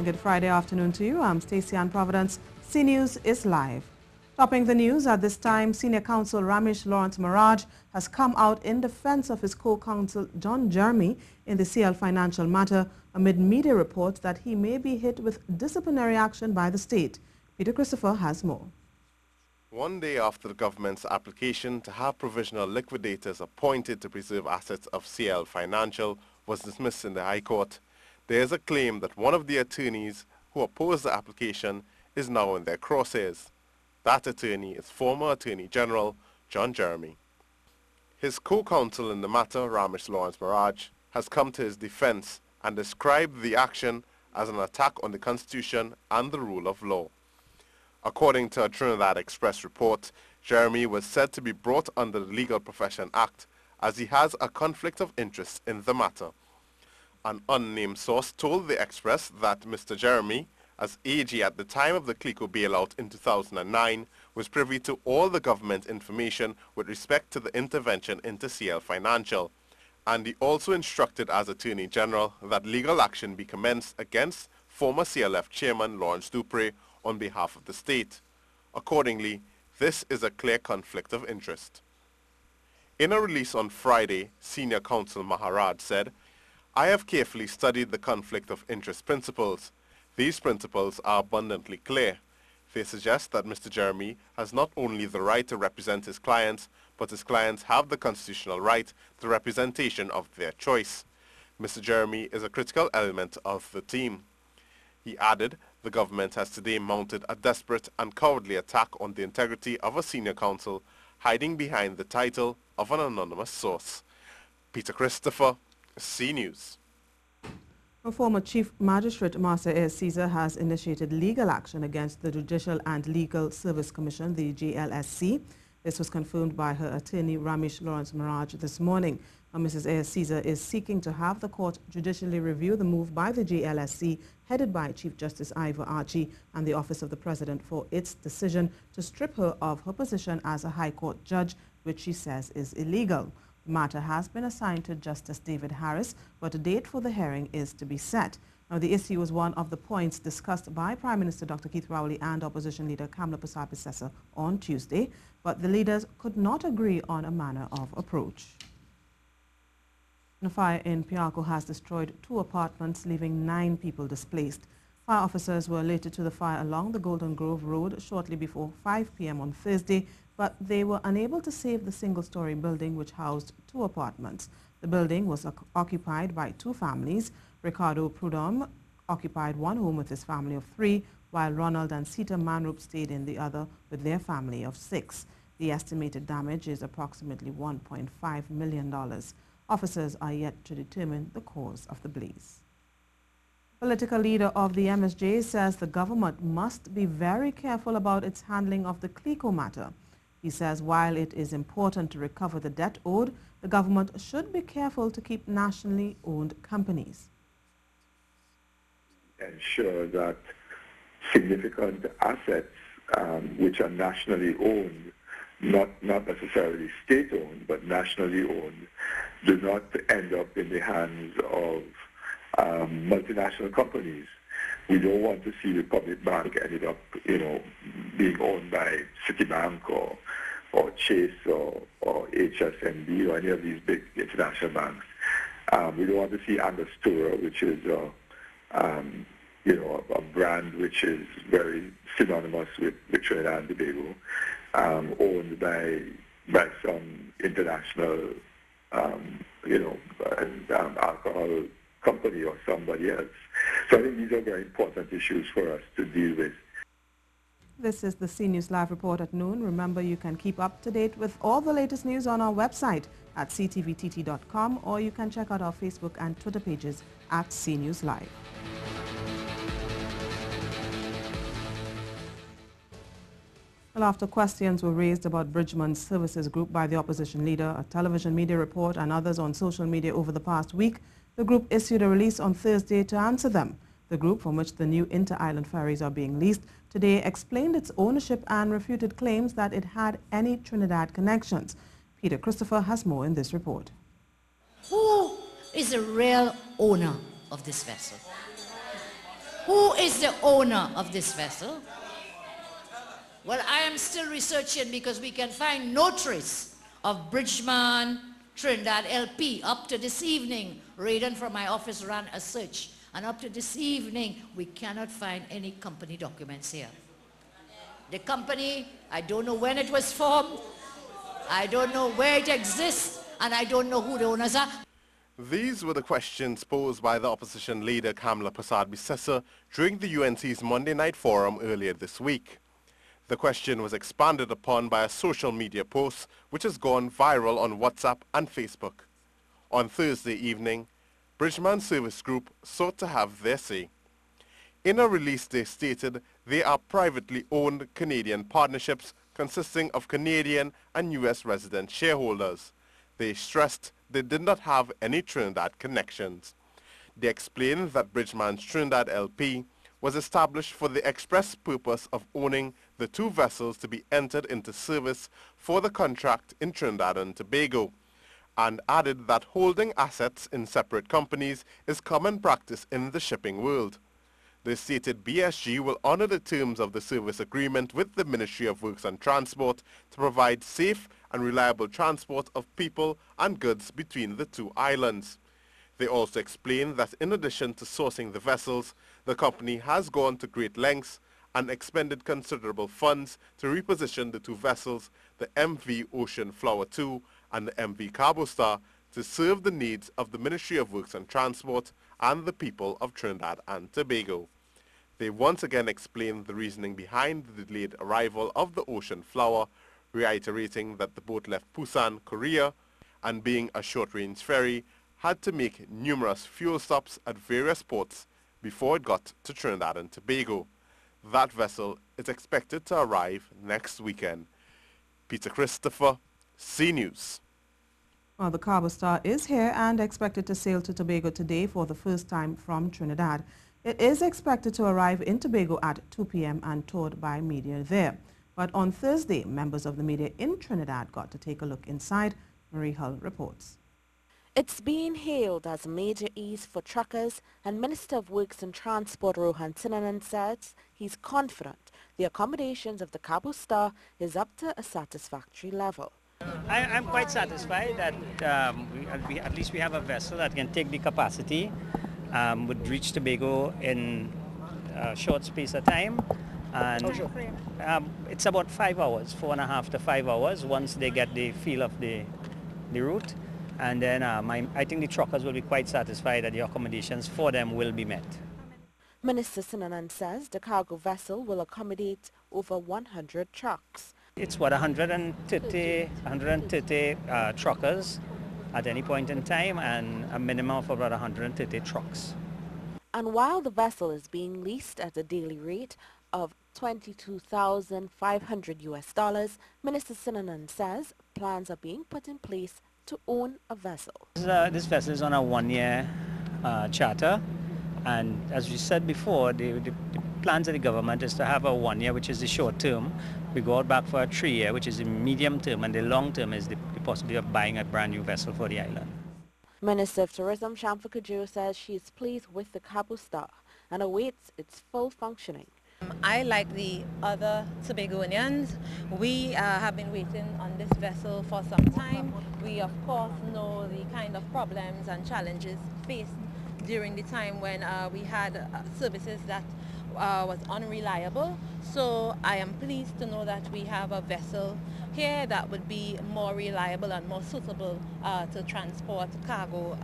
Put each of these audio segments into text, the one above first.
Good Friday afternoon to you. I'm Stacey Ann Providence. C News is live. Topping the news at this time, Senior Counsel Ramesh Lawrence Maharaj has come out in defense of his co-counsel John Jeremie in the CL financial matter amid media reports that he may be hit with disciplinary action by the state. Peter Christopher has more. One day after the government's application to have provisional liquidators appointed to preserve assets of CL Financial was dismissed in the High Court, there is a claim that one of the attorneys who opposed the application is now in their crosshairs. That attorney is former Attorney General John Jeremie. His co-counsel in the matter, Ramesh Lawrence Maharaj, has come to his defense and described the action as an attack on the Constitution and the rule of law. According to a Trinidad Express report, Jeremie was said to be brought under the Legal Profession Act as he has a conflict of interest in the matter. An unnamed source told the Express that Mr. Jeremie, as AG at the time of the CLICO bailout in 2009, was privy to all the government information with respect to the intervention into CL Financial, and he also instructed as Attorney General that legal action be commenced against former CLF Chairman Lawrence Dupree on behalf of the state. Accordingly, this is a clear conflict of interest. In a release on Friday, Senior Counsel Maharaj said, "I have carefully studied the conflict of interest principles. These principles are abundantly clear. They suggest that Mr. Jeremie has not only the right to represent his clients, but his clients have the constitutional right to representation of their choice. Mr. Jeremie is a critical element of the team." He added, the government has today mounted a desperate and cowardly attack on the integrity of a senior counsel, hiding behind the title of an anonymous source. Peter Christopher, C News. A former Chief Magistrate Marcia Ayers-Caesar has initiated legal action against the Judicial and Legal Service Commission, the JLSC. This was confirmed by her attorney Ramesh Lawrence Maharaj this morning. Mrs. Ayers-Caesar is seeking to have the court judicially review the move by the JLSC, headed by Chief Justice Ivor Archie and the Office of the President, for its decision to strip her of her position as a High Court judge, which she says is illegal. The matter has been assigned to Justice David Harris, but a date for the hearing is to be set. Now, the issue was one of the points discussed by Prime Minister Dr. Keith Rowley and Opposition Leader Kamla Persad-Bissessor on Tuesday, but the leaders could not agree on a manner of approach. A fire in Piarco has destroyed 2 apartments, leaving 9 people displaced. Fire officers were alerted to the fire along the Golden Grove Road shortly before 5 p.m. on Thursday, but they were unable to save the single-story building which housed 2 apartments. The building was occupied by 2 families. Ricardo Prudhomme occupied one home with his family of 3, while Ronald and Sita Manrup stayed in the other with their family of 6. The estimated damage is approximately $1.5 million. Officers are yet to determine the cause of the blaze. Political leader of the MSJ says the government must be very careful about its handling of the CLICO matter. He says while it is important to recover the debt owed, the government should be careful to keep nationally owned companies. Ensure that significant assets which are nationally owned, not necessarily state-owned, but nationally owned, do not end up in the hands of multinational companies. We don't want to see the public bank ended up, being owned by Citibank or Chase or HSMB or any of these big international banks. We don't want to see Angostura, which is a brand which is very synonymous with Trinidad and Tobago, owned by some international alcohol company or somebody else. So I think these are very important issues for us to deal with. This is the C News Live Report at noon. Remember, you can keep up to date with all the latest news on our website at ctvtt.com, or you can check out our Facebook and Twitter pages at C News Live. Well, after questions were raised about Bridgeman Services Group by the opposition leader, a television media report, and others on social media over the past week, the group issued a release on Thursday to answer them. The group, from which the new inter-island ferries are being leased, today explained its ownership and refuted claims that it had any Trinidad connections. Peter Christopher has more in this report. Who is the real owner of this vessel? Who is the owner of this vessel? Well, I am still researching because we can find no trace of Bridgeman Trinidad LP. Up to this evening, Raiden from my office ran a search, and up to this evening, we cannot find any company documents here. The company, I don't know when it was formed, I don't know where it exists, and I don't know who the owners are. These were the questions posed by the opposition leader Kamla Prasad-Bissessar during the UNC's Monday night forum earlier this week. The question was expanded upon by a social media post which has gone viral on WhatsApp and Facebook. On Thursday evening, Bridgeman Service Group sought to have their say. In a release they stated they are privately owned Canadian partnerships consisting of Canadian and U.S. resident shareholders. They stressed they did not have any Trinidad connections. They explained that Bridgeman's Trinidad LP was established for the express purpose of owning the two vessels to be entered into service for the contract in Trinidad and Tobago, and added that holding assets in separate companies is common practice in the shipping world. They stated BSG will honor the terms of the service agreement with the Ministry of Works and Transport to provide safe and reliable transport of people and goods between the two islands. They also explained that in addition to sourcing the vessels, the company has gone to great lengths and expended considerable funds to reposition the two vessels, the MV Ocean Flower II and the MV Cabo Star, to serve the needs of the Ministry of Works and Transport and the people of Trinidad and Tobago. They once again explained the reasoning behind the delayed arrival of the Ocean Flower, reiterating that the boat left Busan, Korea, and being a short-range ferry, had to make numerous fuel stops at various ports before it got to Trinidad and Tobago. That vessel is expected to arrive next weekend. Peter Christopher, C News. Well, the Cabo Star is here and expected to sail to Tobago today for the first time from Trinidad. It is expected to arrive in Tobago at 2 p.m. and towed by media there. But on Thursday, members of the media in Trinidad got to take a look inside. Marie Hull reports. It's being hailed as a major ease for truckers, and Minister of Works and Transport Rohan Sinanan says he's confident the accommodations of the Cabo Star is up to a satisfactory level. I'm quite satisfied that at least we have a vessel that can take the capacity, would reach Tobago in a short space of time. And it's about 5 hours, 4.5 to 5 hours once they get the feel of the route. And then I think the truckers will be quite satisfied that the accommodations for them will be met. Minister Sinanan says the cargo vessel will accommodate over 100 trucks. It's what, 130 truckers at any point in time, and a minimum of about 130 trucks. And while the vessel is being leased at a daily rate of $22,500 US, Minister Sinanan says plans are being put in place to own a vessel. This vessel is on a 1-year charter, and as we said before, the plans of the government is to have a 1 year, which is the short term. We go out back for a 3 year, which is the medium term, and the long term is the possibility of buying a brand new vessel for the island. Minister of Tourism Shamfa Kajuru says she is pleased with the Cabo Star and awaits its full functioning. I, like the other Tobagoanians, we have been waiting on this vessel for some time. We of course know the kind of problems and challenges faced during the time when we had services that was unreliable. So I am pleased to know that we have a vessel here that would be more reliable and more suitable to transport cargo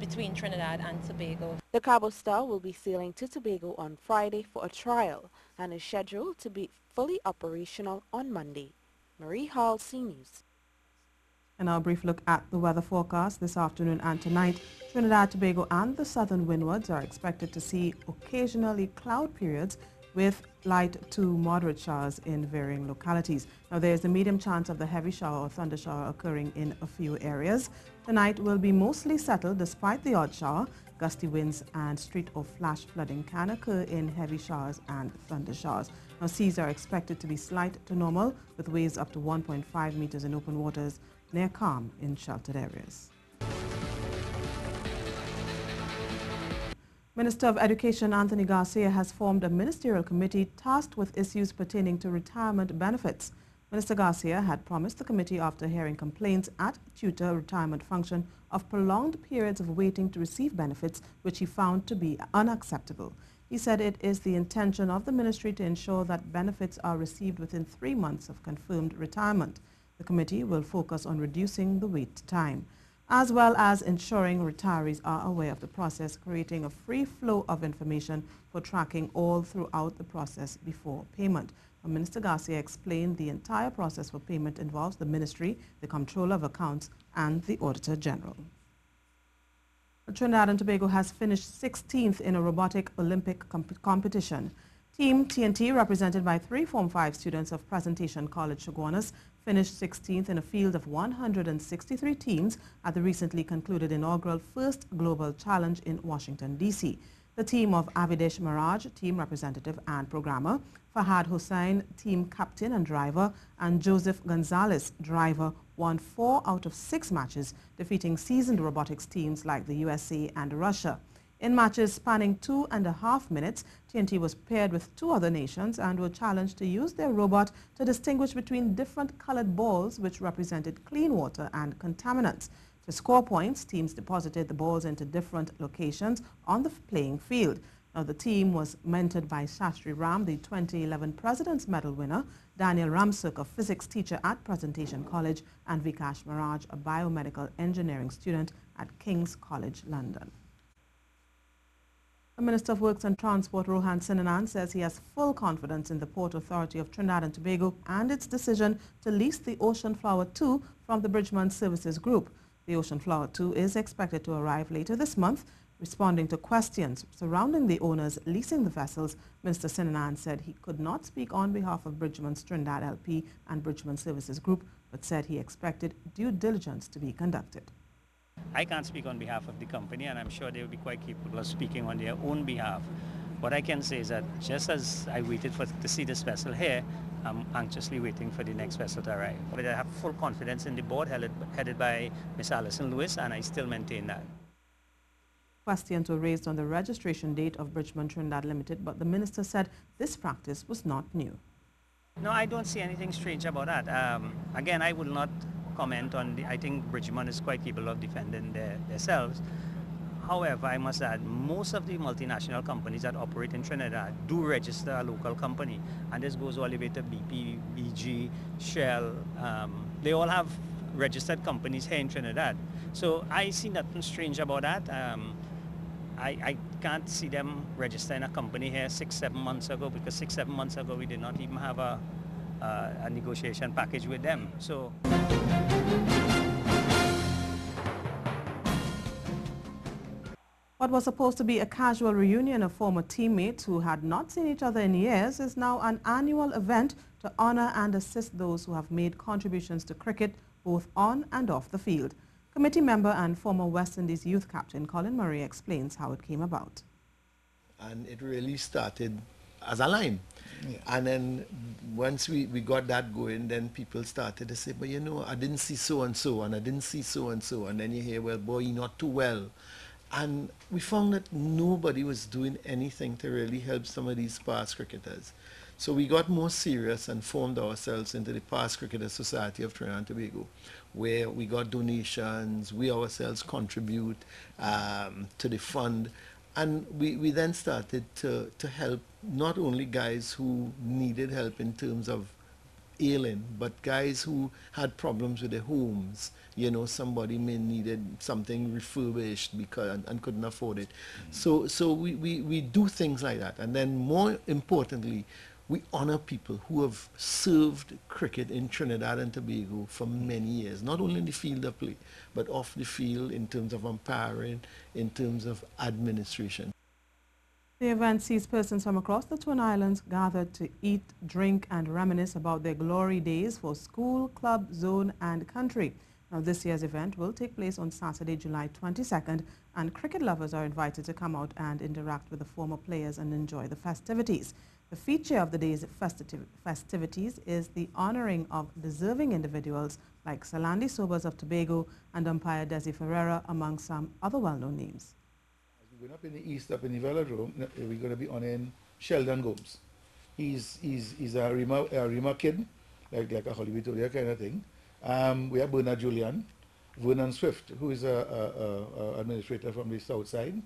between Trinidad and Tobago. The Cabo Star will be sailing to Tobago on Friday for a trial and is scheduled to be fully operational on Monday. Marie Hall, C News. And now a brief look at the weather forecast this afternoon and tonight. Trinidad, Tobago and the southern windwards are expected to see occasionally cloud periods with light to moderate showers in varying localities. Now there is a medium chance of the heavy shower or thunder shower occurring in a few areas. Tonight will be mostly settled despite the odd shower. Gusty winds and street or flash flooding can occur in heavy showers and thunder showers. Now seas are expected to be slight to normal with waves up to 1.5 meters in open waters, near calm in sheltered areas. Minister of Education Anthony Garcia has formed a ministerial committee tasked with issues pertaining to retirement benefits. Minister Garcia had promised the committee after hearing complaints at tutor retirement function of prolonged periods of waiting to receive benefits, which he found to be unacceptable. He said it is the intention of the ministry to ensure that benefits are received within 3 months of confirmed retirement. The committee will focus on reducing the wait time, as well as ensuring retirees are aware of the process, creating a free flow of information for tracking all throughout the process before payment. Minister Garcia explained the entire process for payment involves the ministry, the Comptroller of Accounts, and the Auditor General. Trinidad and Tobago has finished 16th in a robotic Olympic competition. Team TNT, represented by 3 Form 5 students of Presentation College Chaguanas, finished 16th in a field of 163 teams at the recently concluded inaugural First Global Challenge in Washington, D.C. The team of Avidesh Maharaj, team representative and programmer, Fahad Hussain, team captain and driver, and Joseph Gonzalez, driver, won 4 out of 6 matches, defeating seasoned robotics teams like the USA and Russia. In matches spanning 2.5 minutes, TNT was paired with 2 other nations and were challenged to use their robot to distinguish between different colored balls which represented clean water and contaminants. To score points, teams deposited the balls into different locations on the playing field. Now, the team was mentored by Shastri Ram, the 2011 President's Medal winner, Daniel Ramsuk, a physics teacher at Presentation College, and Vikash Maharaj, a biomedical engineering student at King's College, London. The Minister of Works and Transport, Rohan Sinanan, says he has full confidence in the Port Authority of Trinidad and Tobago and its decision to lease the Ocean Flower 2 from the Bridgeman Services Group. The Ocean Flower 2 is expected to arrive later this month. Responding to questions surrounding the owners leasing the vessels, Minister Sinanan said he could not speak on behalf of Bridgeman's Trinidad LP and Bridgeman Services Group, but said he expected due diligence to be conducted. I can't speak on behalf of the company, and I'm sure they will be quite capable of speaking on their own behalf. What I can say is that just as I waited to see this vessel here, I'm anxiously waiting for the next vessel to arrive. But I have full confidence in the board headed by Ms. Alison Lewis, and I still maintain that. Questions were raised on the registration date of Bridgeman Trinidad Limited, but the minister said this practice was not new. No, I don't see anything strange about that. Again, I will not comment on I think Bridgeman is quite capable of defending themselves. However, I must add, most of the multinational companies that operate in Trinidad do register a local company, and this goes all the way to BP, BG, Shell. They all have registered companies here in Trinidad. So I see nothing strange about that. I can't see them registering a company here 6-7 months ago, because 6-7 months ago we did not even have a negotiation package with them. So. What was supposed to be a casual reunion of former teammates who had not seen each other in years is now an annual event to honor and assist those who have made contributions to cricket both on and off the field. Committee member and former West Indies youth captain Colin Murray explains how it came about. And it really started as a line. Yeah. And then once we got that going, then people started to say, but you know, I didn't see so-and-so, and I didn't see so-and-so. And then you hear, well, boy, you're not too well. And we found that nobody was doing anything to really help some of these past cricketers. So we got more serious and formed ourselves into the Past Cricketers Society of Trinidad and Tobago, where we got donations, we ourselves contribute to the fund. And we then started to help not only guys who needed help in terms of ailing, but guys who had problems with their homes. You know, somebody may needed something refurbished because and couldn't afford it. So we do things like that. And then more importantly, we honor people who have served cricket in Trinidad and Tobago for many years, not only in the field of play, but off the field in terms of umpiring, in terms of administration. The event sees persons from across the Twin Islands gathered to eat, drink, and reminisce about their glory days for school, club, zone, and country. Now, this year's event will take place on Saturday, July 22nd, and cricket lovers are invited to come out and interact with the former players and enjoy the festivities. The feature of the day's festivities is the honoring of deserving individuals like Salandi Sobers of Tobago and umpire Desi Ferreira, among some other well-known names. As we We're going up in the east, up in the velodrome. We're going to be on in Sheldon Gomes. He's a Rima kid, like a Holly Victoria kind of thing. We have Bernard Julian, Vernon Swift, who is a administrator from the south side.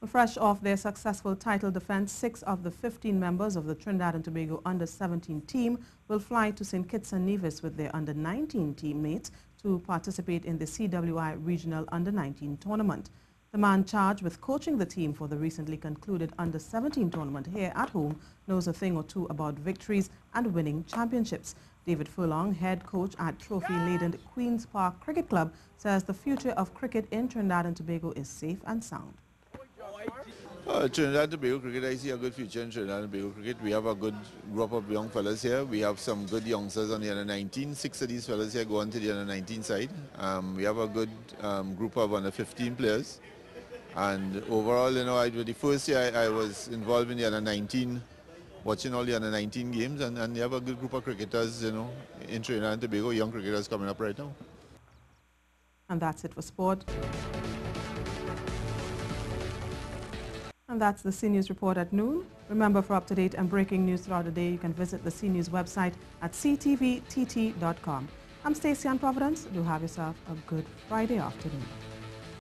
Fresh off their successful title defense, 6 of the 15 members of the Trinidad and Tobago under-17 team will fly to St. Kitts and Nevis with their under-19 teammates to participate in the CWI Regional Under-19 Tournament. The man charged with coaching the team for the recently concluded under-17 tournament here at home knows a thing or two about victories and winning championships. David Furlong, head coach at trophy-laden Queen's Park Cricket Club, says the future of cricket in Trinidad and Tobago is safe and sound. Trinidad and Tobago cricket, I see a good future in Trinidad and Tobago cricket. We have a good group of young fellas here. We have some good youngsters on the under-19. 6 of these fellas here go on to the under-19 side. We have a good group of under-15 players. And overall, you know, the first year I was involved in the under-19, watching all the under-19 games, and you have a good group of cricketers, you know, in Trinidad and Tobago, young cricketers coming up right now. And that's it for sport. And that's the C News Report at noon. Remember, for up-to-date and breaking news throughout the day, you can visit the C News website at ctvtt.com. I'm Stacey Ann Providence. Do have yourself a good Friday afternoon.